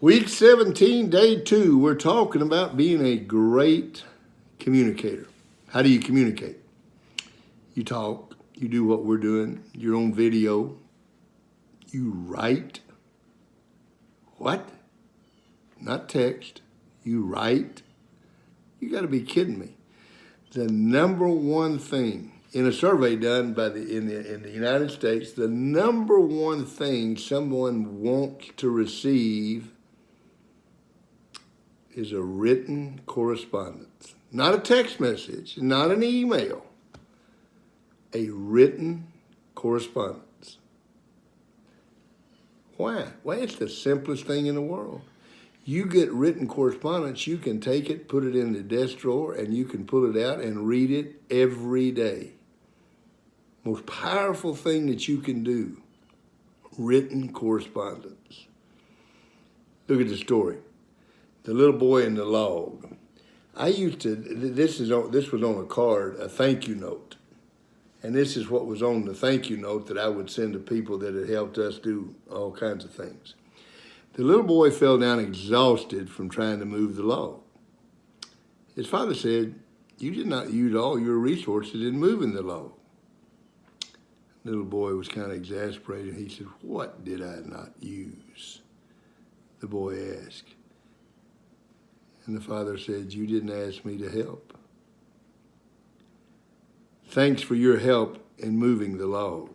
Week 17, day 2, we're talking about being a great communicator. How do you communicate? You talk, you do what we're doing, you're on video, you write. What? Not text. You write. You got to be kidding me. The number one thing in a survey done by in the United States, the number one thing someone wants to receive is a written correspondence. Not a text message, not an email. A written correspondence. Why? Well, it's the simplest thing in the world. You get written correspondence, you can take it, put it in the desk drawer, and you can pull it out and read it every day. Most powerful thing that you can do, written correspondence. Look at the story. The little boy in the log. I used to, this was on a card, a thank you note. And this is what was on the thank you note that I would send to people that had helped us do all kinds of things. The little boy fell down exhausted from trying to move the log. His father said, "You did not use all your resources in moving the log." The little boy was kind of exasperated. He said, "What did I not use?" The boy asked. And the father said, "You didn't ask me to help. Thanks for your help in moving the log.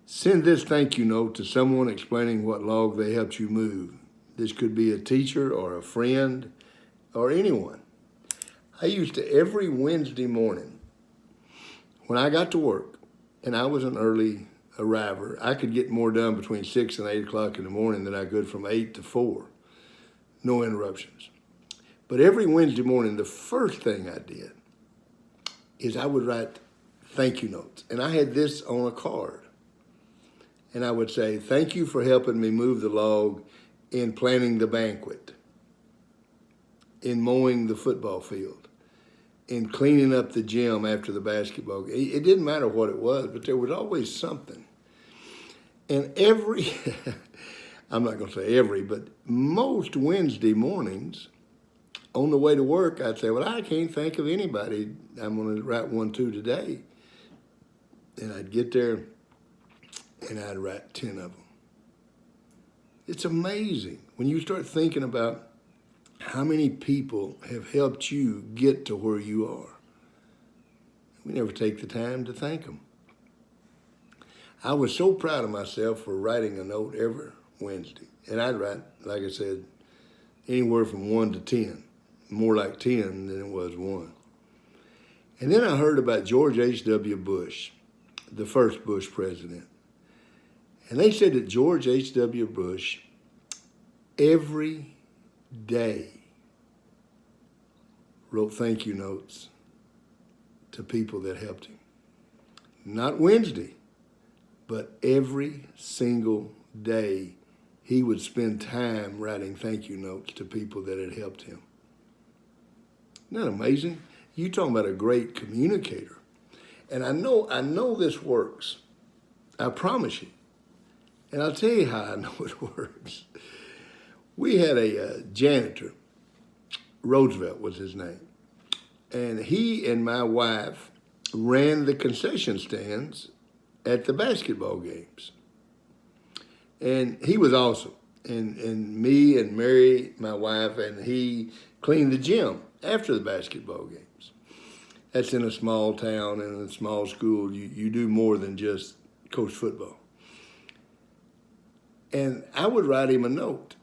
Send this thank you note to someone explaining what log they helped you move." This could be a teacher or a friend or anyone. I used to, every Wednesday morning, when I got to work, and I was an early arriver, I could get more done between 6 and 8 o'clock in the morning than I could from 8 to 4. No interruptions. But every Wednesday morning, the first thing I did is I would write thank you notes. And I had this on a card. And I would say, "Thank you for helping me move the log in planning the banquet, in mowing the football field, in cleaning up the gym after the basketball game." It didn't matter what it was, but there was always something. And I'm not going to say every, but most Wednesday mornings, on the way to work, I'd say, "Well, I can't think of anybody I'm going to write one to today." And I'd get there, and I'd write 10 of them. It's amazing when you start thinking about how many people have helped you get to where you are. We never take the time to thank them. I was so proud of myself for writing a note every Wednesday. And I'd write, like I said, anywhere from 1 to 10. More like 10 than it was 1. And then I heard about George H.W. Bush, the first Bush president. And they said that George H.W. Bush, every day, wrote thank you notes to people that helped him. Not Wednesday, but every single day, he would spend time writing thank you notes to people that had helped him. Isn't that amazing? You talking about a great communicator. And I know this works. I promise you. And I'll tell you how I know it works. We had a janitor, Roosevelt was his name, and he and my wife ran the concession stands at the basketball games. And he was awesome. And me and Mary, my wife, and he cleaned the gym after the basketball games. That's in a small town and in a small school. You do more than just coach football. And I would write him a note.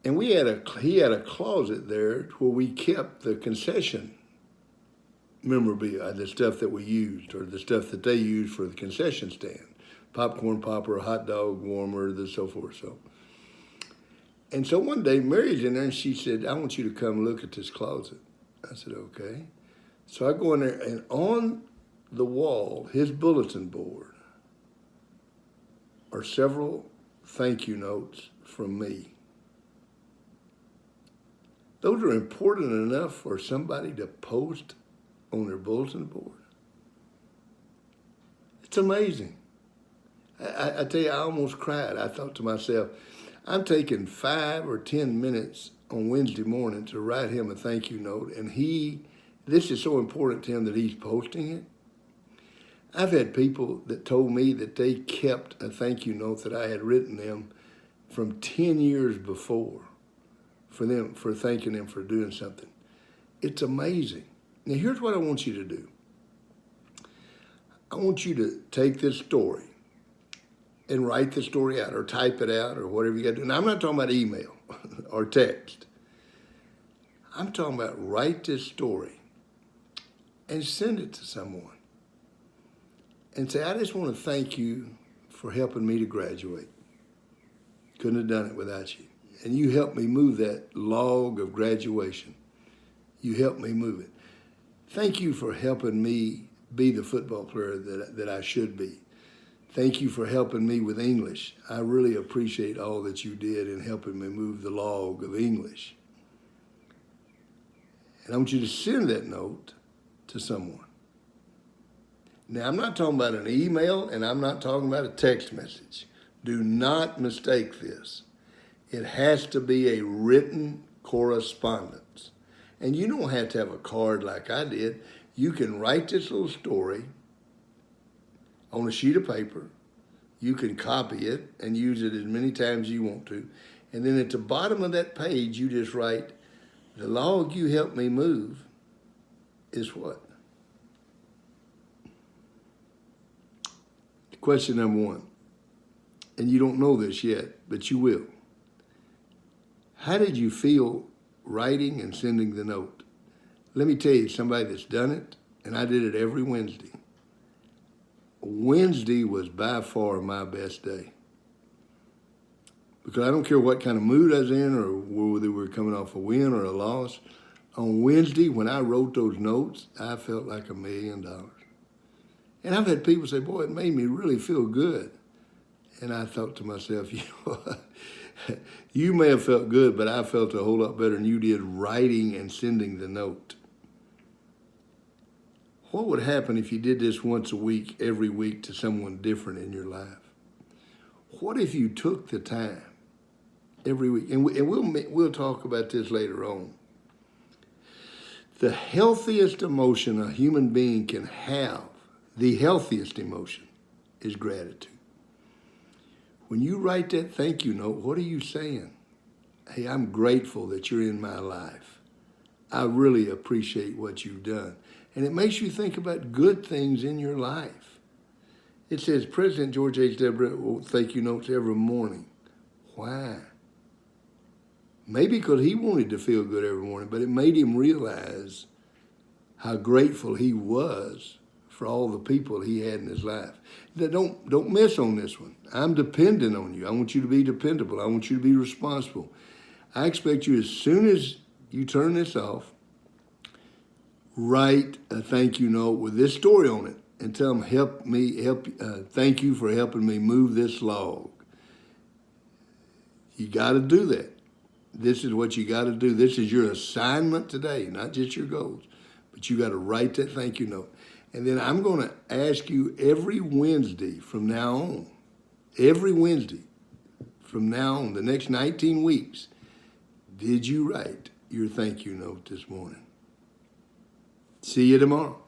And he had a closet there where we kept the concession memorabilia, the stuff that we used, or the stuff that they used for the concession stand. Popcorn popper, hot dog warmer, so forth. And so one day, Mary's in there, and she said, "I want you to come look at this closet." I said, "Okay." So I go in there, and on the wall, his bulletin board, are several thank you notes from me. Those are important enough for somebody to post on their bulletin board. It's amazing. I tell you, I almost cried. I thought to myself, I'm taking 5 or 10 minutes on Wednesday morning to write him a thank you note, and this is so important to him that he's posting it. I've had people that told me that they kept a thank you note that I had written them from 10 years before for thanking them for doing something. It's amazing. Now here's what I want you to do. I want you to take this story and write the story out or type it out or whatever you got to do. Now I'm not talking about email or text. I'm talking about write this story and send it to someone. And say, I just want to thank you for helping me to graduate. Couldn't have done it without you. And you helped me move that log of graduation. You helped me move it. Thank you for helping me be the football player that I should be. Thank you for helping me with English. I really appreciate all that you did in helping me move the log of English. And I want you to send that note to someone. Now, I'm not talking about an email and I'm not talking about a text message. Do not mistake this. It has to be a written correspondence. And you don't have to have a card like I did. You can write this little story on a sheet of paper. You can copy it and use it as many times as you want to. And then at the bottom of that page, you just write, the log you helped me move is what? Question number 1, and you don't know this yet, but you will. How did you feel writing and sending the note? Let me tell you, somebody that's done it, and I did it every Wednesday. Wednesday was by far my best day. Because I don't care what kind of mood I was in or whether we were coming off a win or a loss. On Wednesday, when I wrote those notes, I felt like $1 million. And I've had people say, boy, it made me really feel good. And I thought to myself, you know what? You may have felt good, but I felt a whole lot better than you did writing and sending the note. What would happen if you did this once a week, every week, to someone different in your life? What if you took the time every week? And we'll talk about this later on. The healthiest emotion a human being can have, the healthiest emotion, is gratitude. When you write that thank you note, what are you saying? Hey, I'm grateful that you're in my life. I really appreciate what you've done. And it makes you think about good things in your life. It says President George H.W. wrote thank you notes every morning. Why? Maybe because he wanted to feel good every morning, but it made him realize how grateful he was for all the people he had in his life. Don't miss on this one. I'm dependent on you. I want you to be dependable. I want you to be responsible. I expect you, as soon as you turn this off, write a thank you note with this story on it and tell them, thank you for helping me move this log. You got to do that. This is what you got to do. This is your assignment today, not just your goals, but you got to write that thank you note. And then I'm going to ask you every Wednesday from now on, the next 19 weeks, did you write your thank you note this morning? See you tomorrow.